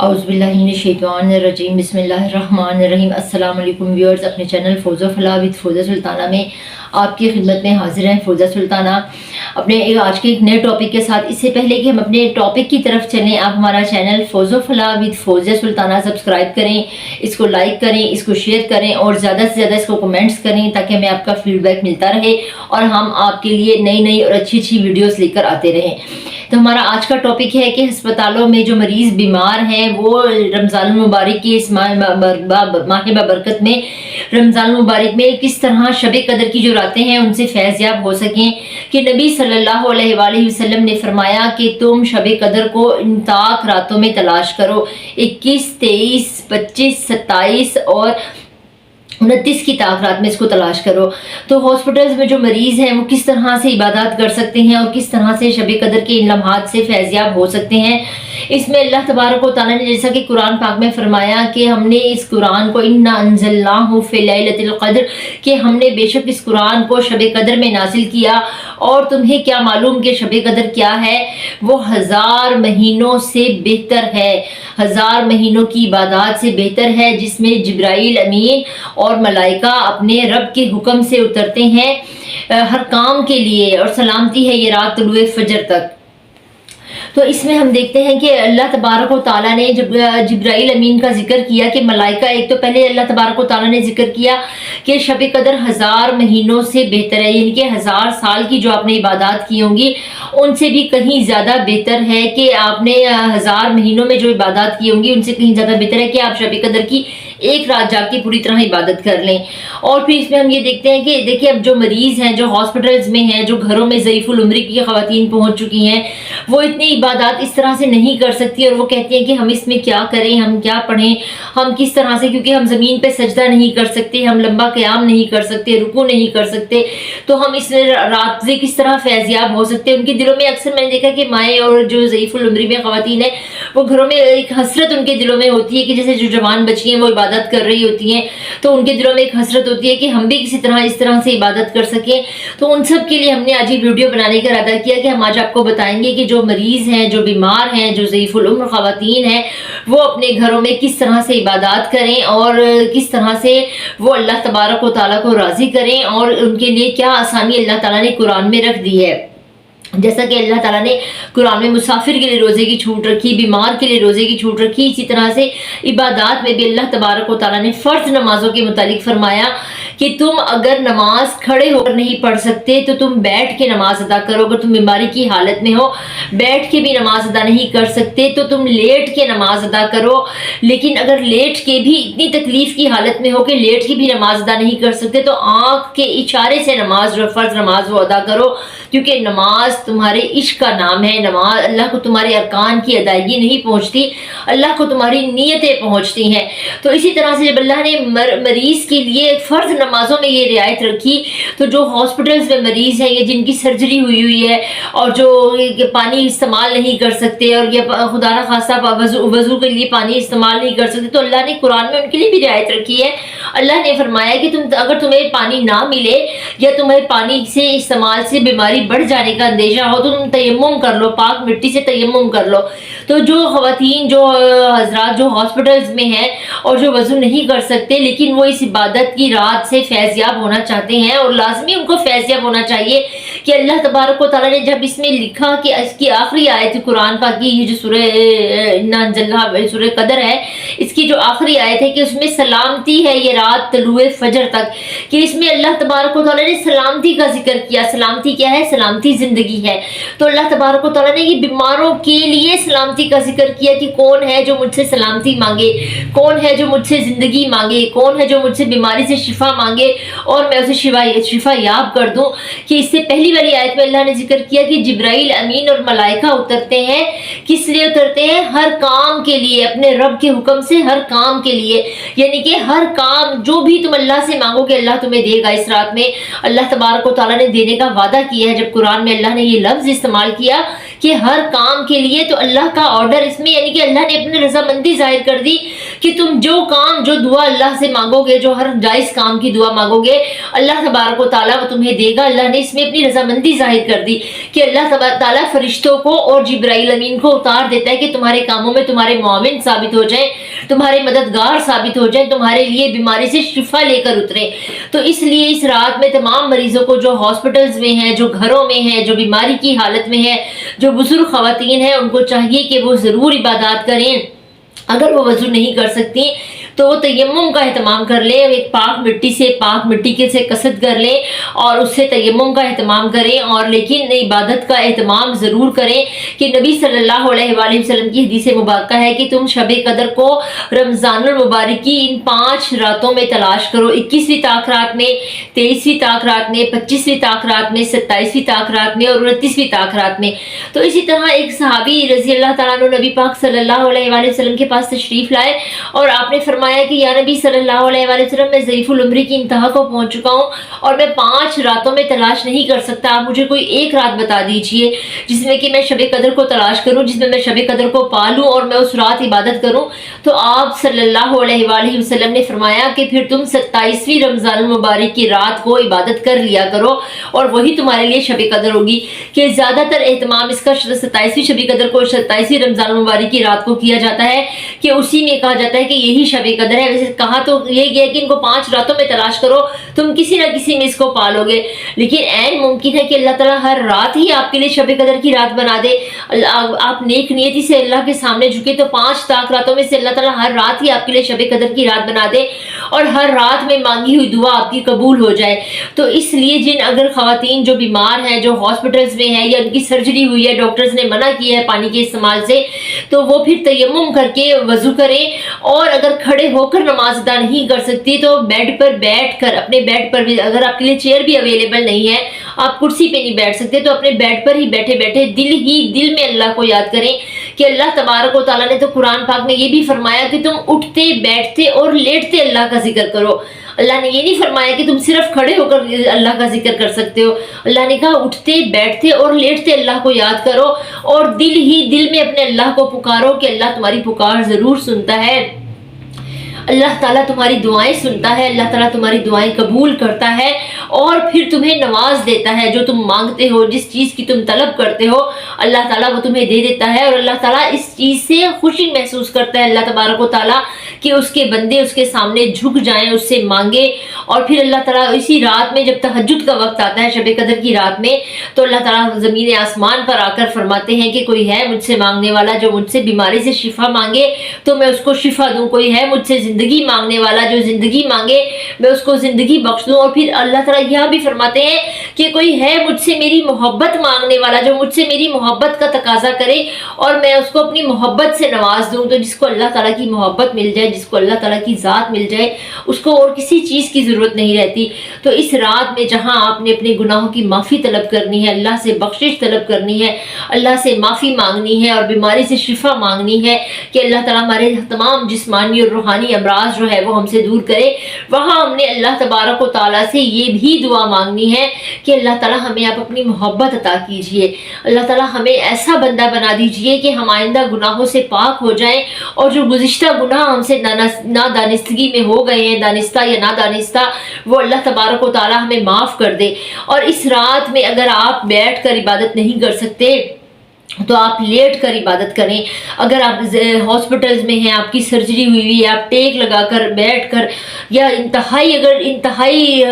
औज़ुबिल्लाहिमिनश्शैतानिर्रजीम बिस्मिल्लाहिर्रहमानिर्रहीम। अस्सलाम वालेकुम व्यूअर्स, अपने चैनल फ़ौज़ा फलाह विद फ़ौज़ा सुल्ताना में आपकी खिदमत में हाजिर हैं फ़ौज़ा सुल्ताना अपने आज के एक नए टॉपिक के साथ। इससे पहले कि हम अपने टॉपिक की तरफ चलें, आप हमारा channel फ़ौज़ा Falah with फ़ौज़ा Sultana subscribe करें, इसको लाइक करें, इसको शेयर करें और ज़्यादा से ज़्यादा इसको कमेंट्स करें ताकि हमें आपका फीडबैक मिलता रहे और हम आपके लिए नई नई और अच्छी अच्छी वीडियोज़ लेकर आते रहें। तो हमारा आज का टॉपिक है कि अस्पतालों में जो मरीज़ बीमार हैं वो रमज़ान मुबारक की इस माह बरकत में रमज़ान मुबारक में किस तरह शब कदर की जो रातें हैं उनसे फैज़याब हो सकें। कि नबी सल्लल्लाहु अलैहि वसल्लम ने फरमाया कि तुम शब कदर को इन ताक रातों में तलाश करो, 21, 23, 25, 27 और 29 की ताक रात में इसको तलाश करो। तो हॉस्पिटल्स में जो मरीज़ हैं वो किस तरह से इबादत कर सकते हैं और किस तरह से शब कदर के इन लम्हात से फैज़याब हो सकते हैं। इसमें अल्लाह तबारक व तआला ने जैसा कि कुरान पाक में फरमाया कि हमने इस कुरान को इन्ना अंज़लनाहु फ़ी लैलतिल क़द्र, कि हमने बेशक इस कुरान को शब कदर में नाज़िल किया। और तुम्हें क्या मालूम कि शब कदर क्या है? वो 1000 महीनों से बेहतर है, 1000 महीनों की इबादत से बेहतर है, जिसमें जिब्राइल अमीन और मलाइका अपने रब के हुक्म से उतरते हैं हर काम के लिए, और सलामती है ये रात तुलुए फजर तक। तो इसमें हम देखते हैं कि अल्लाह तबारक व तआला ने जब जिब्राइल अमीन का जिक्र किया कि मलाइका, एक तो पहले अल्लाह तबारक व तआला ने जिक्र किया कि शब कदर 1000 महीनों से बेहतर है, यानी कि 1000 साल की जो आपने इबादत की होंगी उनसे भी कहीं ज़्यादा बेहतर है कि आपने 1000 महीनों में जो इबादत की होंगी उनसे कहीं ज़्यादा बेहतर है कि आप शब कदर की एक रात जाके पूरी तरह इबादत कर लें। और फिर इसमें हम ये देखते हैं कि देखिए अब जो मरीज़ हैं, जो हॉस्पिटल्स में हैं, जो घरों में ज़ईफ़ुल उम्र की ख़वातीन पहुँच चुकी हैं, वो इतनी इबादत इस तरह से नहीं कर सकती और वो कहती हैं कि हम इसमें क्या करें, हम क्या पढ़ें, हम किस तरह से, क्योंकि हम ज़मीन पे सजदा नहीं कर सकते, हम लंबा क़याम नहीं कर सकते, रुकू नहीं कर सकते, तो हम इस रात से किस तरह फैज़याब हो सकते हैं। उनके दिलों में अक्सर मैंने देखा कि माएँ और जो ज़ईफ़ुल उम्र में ख़वातीन हैं वो घरों में एक हसरत उनके दिलों में होती है कि जैसे जो जवान बच्ची हैं वो इबादत कर रही होती हैं, तो उनके दिलों में एक हसरत होती है कि हम भी किसी तरह इस तरह से इबादत कर सकें। तो उन सब के लिए हमने आज ये वीडियो बनाने का इरादा किया कि हम आज आपको बताएंगे कि जो मरीज़ हैं, जो बीमार हैं, जो ज़ईफ़ुल उम्र ख़वातीन हैं, वो अपने घरों में किस तरह से इबादत करें और किस तरह से वो अल्लाह तबारक व तआला को राज़ी करें, और उनके लिए क्या आसानी अल्लाह ताला ने कुरान में रख दी है। जैसा कि अल्लाह ताला ने कुरान में मुसाफिर के लिए रोज़े की छूट रखी, बीमार के लिए रोज़े की छूट रखी, इसी तरह से इबादत में भी अल्लाह तबारक व तआला ने फ़र्ज़ नमाज़ों के मुतालिक फरमाया कि तुम अगर नमाज खड़े होकर नहीं पढ़ सकते तो तुम बैठ के नमाज अदा करो। अगर तुम बीमारी की हालत में हो, बैठ के भी नमाज अदा नहीं कर सकते तो तुम लेट के नमाज अदा करो। लेकिन अगर लेट के भी इतनी तकलीफ़ की हालत में हो कि लेट के भी नमाज अदा नहीं कर सकते तो आँख के इशारे से नमाज, जो फ़र्ज़ नमाज वो अदा करो, क्योंकि नमाज तुम्हारे इश्क का नाम है। नमाज अल्लाह को तुम्हारे अरकान की अदायगी नहीं पहुँचती, अल्लाह को तुम्हारी नीयतें पहुँचती हैं। तो इसी तरह से जब अल्लाह ने मरीज़ के लिए फ़र्ज़ नमाजों में ये रियायत रखी, तो जो हॉस्पिटल्स में मरीज़ हैं, ये जिनकी सर्जरी हुई है और जो पानी इस्तेमाल नहीं कर सकते और ये खुदा न खास्ता वज़ू के लिए पानी इस्तेमाल नहीं कर सकते, तो अल्लाह ने कुरान में उनके लिए भी रियायत रखी है। अल्लाह ने फरमाया कि अगर तुम्हें पानी ना मिले या तुम्हें पानी से इस्तेमाल से बीमारी बढ़ जाने का अंदेशा हो तो तुम तयम्मुम कर लो, पाक मिट्टी से तयम्मुम कर लो। तो जो ख़वातीन, जो हज़रात जो हॉस्पिटल्स में हैं और जो वज़ू नहीं कर सकते लेकिन वो इस इबादत की रात से फैज़याब होना चाहते हैं, और लाजमी उनको फैज़याब होना चाहिए कि अल्लाह तबारक व तआला ने जब इसमें लिखा कि इसकी आखिरी आयत कुरान पाक की, ये जो सूरह कदर है, इसकी जो आखिरी आयत है कि उसमें सलामती है ये रात तुलुए फजर तक, कि इसमें अल्लाह तबारक व तआला ने सलामती का जिक्र किया। सलामती क्या है? सलामती ज़िंदगी है। तो अल्लाह तबारक व तआला ने ये बीमारों के लिए सलामती का जिक्र किया कि कौन है जो मुझसे सलामती मांगे, कौन है जो मुझसे ज़िंदगी मांगे, कौन है जो मुझसे बीमारी से शिफा मांगे और मैं उसे शिफा याब कर दूं। कि इससे पहली वाली आयत में अल्लाह ने जिक्र किया कि जिब्राइल अमीन और मलाइका उतरते हैं। किस लिए उतरते हैं? हर काम के लिए, अपने रब के हुक्म से हर काम के लिए, यानी कि हर काम जो भी तुम अल्लाह से मांगोगे अल्लाह तुम्हें देगा। इस रात में अल्लाह तबारक व तआला ने देने का वादा किया है। जब कुरान में अल्लाह ने ये लफ्ज़ इस्तेमाल किया کہ ہر کام کے لیے تو اللہ کا آرڈر اس میں، یعنی کہ اللہ نے اپنی رضامندی ظاہر کر دی کہ تم جو کام جو دعا اللہ سے مانگو گے، جو ہر جائز کام کی دعا مانگو گے، اللہ تبارک و تعالیٰ وہ تمہیں دے گا۔ اللہ نے اس میں اپنی رضامندی ظاہر کر دی کہ اللہ تبارک تعالیٰ فرشتوں کو اور جبرائیل امین کو اتار دیتا ہے کہ تمہارے کاموں میں تمہارے معاون ثابت ہو جائیں، تمہارے مددگار ثابت ہو جائیں، تمہارے لیے بیماری سے شفا لے کر اتریں۔ تو اس لیے اس رات میں تمام مریضوں کو جو ہاسپٹلز میں ہیں، جو گھروں میں ہیں، جو بیماری کی حالت میں ہے، جو بزرگ خواتین ہیں، ان کو چاہیے کہ وہ ضرور عبادات کریں۔ اگر وہ وضو نہیں کر سکتی تو وہ تیمم کا اہتمام کر لیں، ایک پاک مٹی کے سے قصد کر لیں اور اس سے تیمم کا اہتمام کریں، اور لیکن عبادت کا اہتمام ضرور کریں کہ نبی صلی اللہ علیہ وآلہ وسلم کی حدیث مبارکہ ہے کہ تم شب قدر کو رمضان المبارک کی ان 5 راتوں میں تلاش کرو، 21ویں طاق رات میں، 23ویں طاق رات میں، 25ویں طاق رات میں، 27ویں طاق رات میں اور 29ویں طاق رات میں۔ تو اسی طرح ایک صحابی رضی اللہ تعالیٰ عنہ نبی پاک صلی اللہ علیہ وآلہ وسلم کے پاس تشریف لائے اور آپ نے فرمایا کہ یا نبی صلی اللہ علیہ وآلہ وسلم میں ضعیف العمری کی انتہا کو پہنچ چکا ہوں اور میں 5 راتوں میں تلاش نہیں کر سکتا، آپ مجھے کوئی ایک رات بتا دیجئے جس میں کہ میں شب قدر کو تلاش کروں، جس میں میں شب قدر کو پالوں اور میں اس رات عبادت کروں۔ تو آپ صلی اللہ علیہ وآلہ وسلم نے فرمایا کہ پھر تم 27ویں رمضان المبارک کی رات کو عبادت کر لیا کرو اور وہی تمہارے لیے شب قدر ہوگی۔ کہ زیادہ تر اہتمام اس کا 27ویں شب قدر کو 27ویں رمضان المبارک کی رات کو کیا جاتا ہے کہ اسی میں کہا جاتا ہے کہ یہی شب قدر ہے۔ ویسے کہا تو یہ گیا کہ ان کو 5 راتوں میں تلاش کرو، تم کسی نہ کسی میں اس کو پالو گے، لیکن عین ممکن ہے کہ اللہ تعالیٰ ہر رات ہی آپ کے لیے شب قدر کی رات بنا دے۔ آپ نیک نیتی سے اللہ کے سامنے جھکے تو 5 طاق راتوں میں سے اللہ تعالیٰ ہر رات ہی آپ کے لیے شب قدر کی رات بنا دے اور ہر رات میں مانگی ہوئی دعا آپ کی قبول ہو جائے۔ تو اس لیے جن اگر خواتین جو بیمار ہیں، جو ہاسپٹلز میں ہیں یا ان کی سرجری ہوئی ہے، ڈاکٹرز نے منع کیا ہے پانی کے استعمال سے، تو وہ پھر تیمم کر کے وضو کریں، اور اگر کھڑے ہو کر نماز ادا نہیں کر سکتی تو بیڈ پر بیٹھ کر، اپنے بیڈ پر بھی، اگر آپ کے لیے چیئر بھی اویلیبل نہیں ہے، آپ کرسی پہ نہیں بیٹھ سکتے، تو اپنے بیڈ پر ہی بیٹھے بیٹھے دل میں اللہ کو یاد کریں کہ اللہ تبارک و تعالیٰ نے تو قرآن پاک میں یہ بھی فرمایا کہ تم اٹھتے بیٹھتے اور لیٹتے اللہ کا ذکر کرو۔ اللہ نے یہ نہیں فرمایا کہ تم صرف کھڑے ہو کر اللہ کا ذکر کر سکتے ہو، اللہ نے کہا اٹھتے بیٹھتے اور لیٹتے اللہ کو یاد کرو اور دل میں اپنے اللہ کو پکارو کہ اللہ تمہاری پکار ضرور سنتا ہے، اللہ تعالیٰ تمہاری دعائیں سنتا ہے، اللہ تعالیٰ تمہاری دعائیں قبول کرتا ہے اور پھر تمہیں نواز دیتا ہے، جو تم مانگتے ہو، جس چیز کی تم طلب کرتے ہو اللہ تعالیٰ وہ تمہیں دے دیتا ہے، اور اللہ تعالیٰ اس چیز سے خوشی محسوس کرتا ہے اللہ تبارک و تعالیٰ کہ اس کے بندے اس کے سامنے جھک جائیں، اس سے مانگے۔ اور پھر اللہ تعالیٰ اسی رات میں جب تہجد کا وقت آتا ہے شب قدر کی رات میں، تو اللہ تعالیٰ زمین آسمان پر آ کر فرماتے ہیں کہ کوئی ہے مجھ سے مانگنے والا جو مجھ سے بیماری سے شفا مانگے تو میں اس کو شفا دوں، کوئی ہے مجھ سے زندگی مانگنے والا جو زندگی مانگے میں اس کو زندگی بخش دوں۔ اور پھر اللہ تعالیٰ یہاں بھی فرماتے ہیں کہ کوئی ہے مجھ سے میری محبت مانگنے والا جو مجھ سے میری محبت کا تقاضا کرے اور میں اس کو اپنی محبت سے نواز دوں۔ تو جس کو اللہ تعالیٰ کی محبت مل جائے، جس کو اللہ تعالیٰ کی ذات مل جائے، اس کو اور کسی چیز کی ضرورت نہیں رہتی۔ تو اس رات میں جہاں آپ نے اپنے گناہوں کی معافی طلب کرنی ہے، اللہ سے بخشش طلب کرنی ہے، اللہ سے معافی مانگنی ہے اور بیماری سے شفا مانگنی ہے کہ اللہ تعالیٰ ہمارے تمام جسمانی اور روحانی امراض جو ہے وہ ہم سے دور کرے، وہاں ہم نے اللہ تبارک و تعالیٰ سے یہ بھی دعا مانگنی ہے کہ اللہ تعالیٰ ہمیں آپ اپنی محبت عطا کیجئے، اللہ تعالیٰ ہمیں ایسا بندہ بنا دیجئے کہ ہم آئندہ گناہوں سے پاک ہو جائیں اور جو گزشتہ گناہ ہم سے نادانستگی میں ہو گئے ہیں، دانستہ یا نادانستہ، وہ اللہ تبارک و تعالیٰ ہمیں معاف کر دے۔ اور اس رات میں اگر آپ بیٹھ کر عبادت نہیں کر سکتے تو آپ لیٹ کر عبادت کریں، اگر آپ ہاسپٹلز میں ہیں، آپ کی سرجری ہوئی ہوئی ہے، آپ ٹیک لگا کر بیٹھ کر یا اگر انتہائی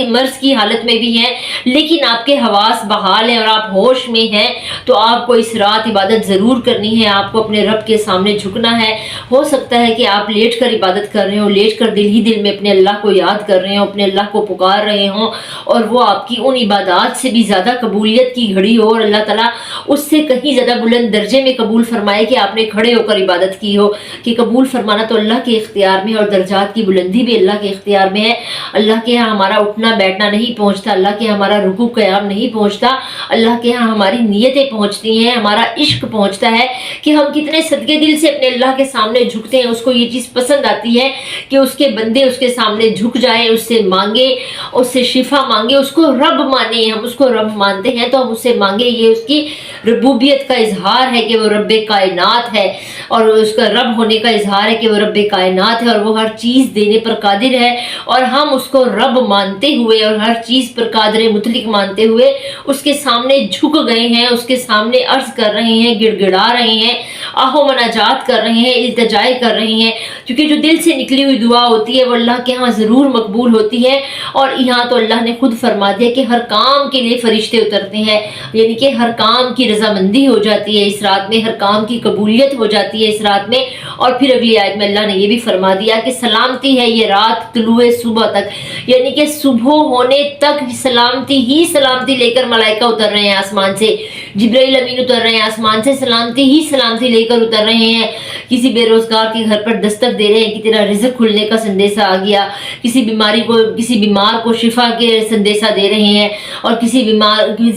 مرض کی حالت میں بھی ہیں لیکن آپ کے حواس بحال ہیں اور آپ ہوش میں ہیں، تو آپ کو اس رات عبادت ضرور کرنی ہے، آپ کو اپنے رب کے سامنے جھکنا ہے۔ ہو سکتا ہے کہ آپ لیٹ کر عبادت کر رہے ہوں، لیٹ کر دل میں اپنے اللہ کو یاد کر رہے ہوں، اپنے اللہ کو پکار رہے ہوں، اور وہ آپ کی ان عبادات سے بھی زیادہ قبولیت کی گھڑی ہو اور اللہ تعالیٰ اس سے کہیں زیادہ بلند درجے میں قبول فرمائے کہ آپ نے کھڑے ہو کر عبادت کی ہو، کہ قبول فرمانا تو اللہ کے اختیار میں اور درجات کی بلندی بھی اللہ کے اختیار میں ہے۔ اللہ کے ہاں ہمارا اٹھنا بیٹھنا نہیں پہنچتا، اللہ کے ہمارا رکوع قیام نہیں پہنچتا، اللہ کے ہاں ہماری نیتیں پہنچتی ہیں، ہمارا عشق پہنچتا ہے کہ ہم کتنے صدقے دل سے اپنے اللہ کے سامنے جھکتے ہیں۔ اس کو یہ چیز پسند آتی ہے کہ اس کے بندے اس کے سامنے جھک جائیں، اس سے مانگے، اس سے شفا مانگے، اس کو رب مانے، ہم اس کو رب مانتے ہیں تو ہم اس سے مانگے، یہ اس کی रबूबियत का इजहार है कि वो रब कायनात है, और उसका रब होने का इजहार है कि वो रब कायनात है और वो हर चीज़ देने पर कादिर है। और हम उसको रब मानते हुए और हर चीज़ पर कादिर मुतलक मानते हुए उसके सामने झुक गए हैं, उसके सामने अर्ज कर रहे हैं, गिड़गिड़ा रहे हैं, आहो मनाजात कर रहे हैं, इल्तिजाए कर रहे हैं, क्योंकि जो दिल से निकली हुई दुआ होती है वो अल्लाह के यहाँ ज़रूर मकबूल होती है। और यहाँ तो अल्लाह ने खुद फरमा दिया कि हर काम के लिए फरिश्ते उतरते हैं, यानी कि हर काम की रजामंदी हो जाती है इस रात में, हर काम की कबूलियत हो जाती है इस रात में। और फिर अगली आयत में अल्लाह ने ये भी फरमा दिया कि सलामती है ये रात तुलुए सुबह तक, यानी कि सुबह होने तक सलामती ही सलामती लेकर मलाइका उतर रहे हैं आसमान से, जिब्राइल अमीन उतर रहे हैं आसमान से, सलामती ही सलामती लेकर उतर रहे हैं। किसी बेरोजगार के घर पर दस्तक दे रहे हैं कि तेरा रिज़्क खुलने का संदेशा आ गया, किसी बीमार को शिफा के संदेशा दे रहे हैं, और किसी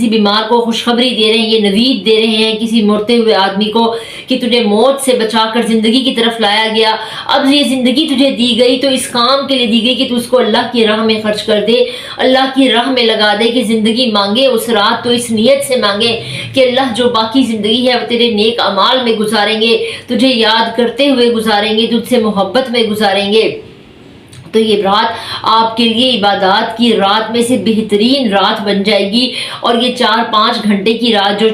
बीमार को खुशखबरी दे रहे हैं, ये नवीद दे रहे हैं किसी मरते हुए आदमी को कि तुझे मौत से बचाकर ज़िंदगी की तरफ लाया गया, अब ये ज़िंदगी तुझे दी गई तो इस काम के लिए दी गई कि तू उसको अल्लाह की राह में खर्च कर दे, अल्लाह की राह में लगा दे। कि ज़िंदगी मांगे उस रात तो इस नीयत से मांगे कि अल्लाह जो बाकी ज़िंदगी है वो तेरे नेक अमाल में गुजारेंगे, तुझे याद करते हुए गुजारेंगे, तुझसे मोहब्बत में गुजारेंगे। तो ये रात आपके लिए इबादत की रात में से बेहतरीन रात बन जाएगी। और ये 4-5 घंटे की रात, जो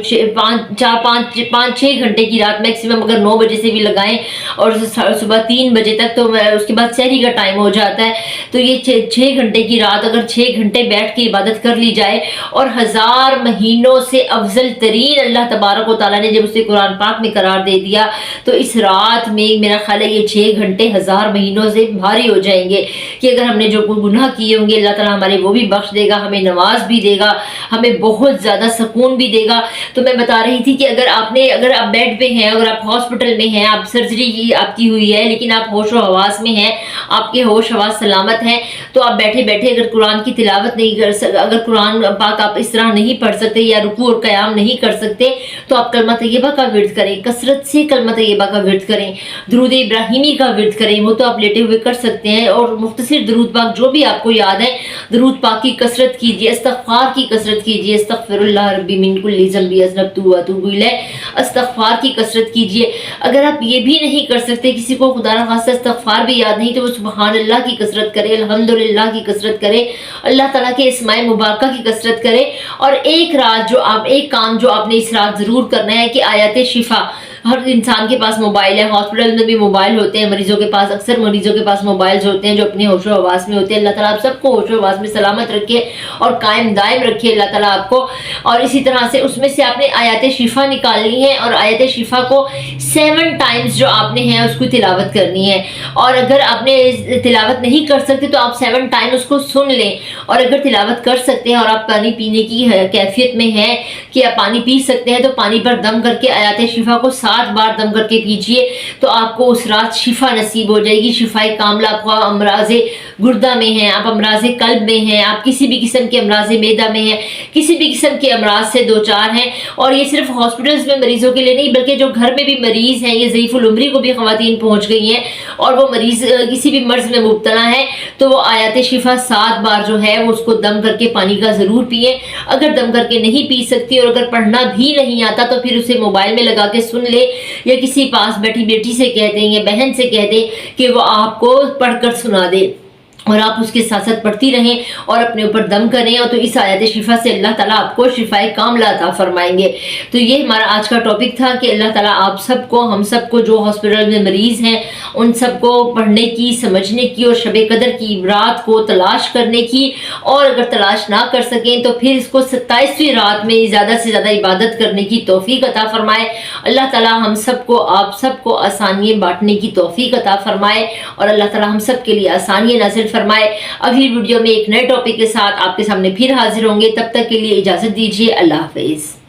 5-6 घंटे की रात मैक्सिमम अगर 9 बजे से भी लगाएं और सुबह 3 बजे तक, तो उसके बाद सहरी का टाइम हो जाता है, तो ये 6 घंटे की रात अगर 6 घंटे बैठ के इबादत कर ली जाए, और 1000 महीनों से अफजल तरीन अल्लाह तबारक व तआला ने जब उसे कुरान पाक में करार दे दिया, तो इस रात में मेरा ख्याल है ये 6 घंटे 1000 महीनों से भारी हो जाएंगे कि अगर हमने जो गुनाह किए होंगे अल्लाह ताला हमारे वो भी बख्श देगा, हमें नवाज भी देगा, हमें बहुत ज़्यादा सुकून भी देगा। तो मैं बता रही थी कि अगर आप बेड पे हैं, अगर आप हॉस्पिटल में हैं, आप सर्जरी आपकी हुई है लेकिन आप होश व हवास में हैं, आपके होश हवास सलामत हैं, तो आप बैठे बैठे अगर कुरान की तिलावत नहीं कर सकते, अगर कुरान पाक आप इस तरह नहीं पढ़ सकते या रुकू और क़याम नहीं कर सकते, तो आप कलमा तैयबा का विर्द करें, कसरत से कलमा तैयबा का विर्द करें, दुरूद इब्राहिमी का विर्द करें, वो तो आप लेटे हुए कर सकते हैं। और मुख्तसर दरूद पाक जो भी आपको याद है, दरूद पाक की कसरत कीजिए, इस्तग़फ़ार की कसरत कीजिए, अस्तग़फ़िरुल्लाह रब्बी मिन कुल्ली ज़ंबी अज़नबतु व अतूबु इलैह, इस्तग़फ़ार की कसरत कीजिए। अगर आप ये भी नहीं कर सकते, किसी को खुदा न खास्ता इस्तग़फ़ार भी याद नहीं, तो वो सुबहान अल्लाह की कसरत करे, अल्हम्दुलिल्लाह की कसरत करे, अल्लाह ताला के इस्माए मुबारका की कसरत करे। और एक काम जो आपने इस रात ज़रूर करना है कि आयत शिफा, हर इंसान के पास मोबाइल है, हॉस्पिटल में भी मोबाइल होते हैं मरीजों के पास, अक्सर मरीजों के पास मोबाइल्स होते हैं जो अपने होशो हवास में होते हैं। अल्लाह ताला आप सबको होशो हवास में सलामत रखे और कायम दायम रखे अल्लाह ताला आपको। और इसी तरह से उसमें से आपने आयत शिफा निकालनी है, और आयत शिफा को 7 टाइम्स जो आपने है उसको तिलावत करनी है। और अगर आपने तिलावत नहीं कर सकते तो आप 7 टाइम उसको सुन लें, और अगर तिलावत कर सकते हैं और आप पानी पीने की कैफियत में हैं कि आप पानी पी सकते हैं, तो पानी पर दम करके आयत शिफा को 7 बार दम करके पीजिए, तो आपको उस रात शिफा नसीब हो जाएगी। शिफाए कामला, आपको अमराज़े गुर्दा में हैं, आप अमराज़े कल्ब में हैं, आप किसी भी किस्म के अमराज़े मैदा में हैं, किसी भी किस्म के अमराज से 2-4 हैं। और ये सिर्फ हॉस्पिटल्स में मरीजों के लिए नहीं, बल्कि जो घर में भी मरीज़ हैं, ये ज़ईफ़ुल उम्री को भी ख़वातीन पहुँच गई हैं और वो मरीज़ किसी भी मर्ज़ में मुब्तला है, तो वो आयत शिफा 7 बार जो है वो उसको दम करके पानी का ज़रूर पिए। अगर दम करके नहीं पी सकती और अगर पढ़ना भी नहीं आता, तो फिर उसे मोबाइल में लगा के सुन ले, या किसी पास बैठी बेटी से कह दें या बहन से कह दें कि वो आपको पढ़कर सुना दे, और आप उसके साथ साथ पढ़ती रहें और अपने ऊपर दम करें। और तो इस आयत शिफा से अल्लाह ताला आपको शिफाए कामला अता फरमाएंगे। तो ये हमारा आज का टॉपिक था कि अल्लाह ताला आप सबको, हम सबको जो हॉस्पिटल में मरीज़ हैं, उन सबको पढ़ने की, समझने की और शब कदर की रात को तलाश करने की, और अगर तलाश ना कर सकें तो फिर इसको 27वीं रात में ज़्यादा से ज़्यादा इबादत करने की तौफीक अता फरमाए। अल्लाह ताला हम सबको, आप सबको आसानियाँ बांटने की तौफीक अता फरमाए, और अल्लाह ताला हम सब के लिए आसानियाँ नाज़िल फरमाए। अगली वीडियो में एक नए टॉपिक के साथ आपके सामने फिर हाजिर होंगे, तब तक के लिए इजाज़त दीजिए। अल्लाह हाफ़िज़।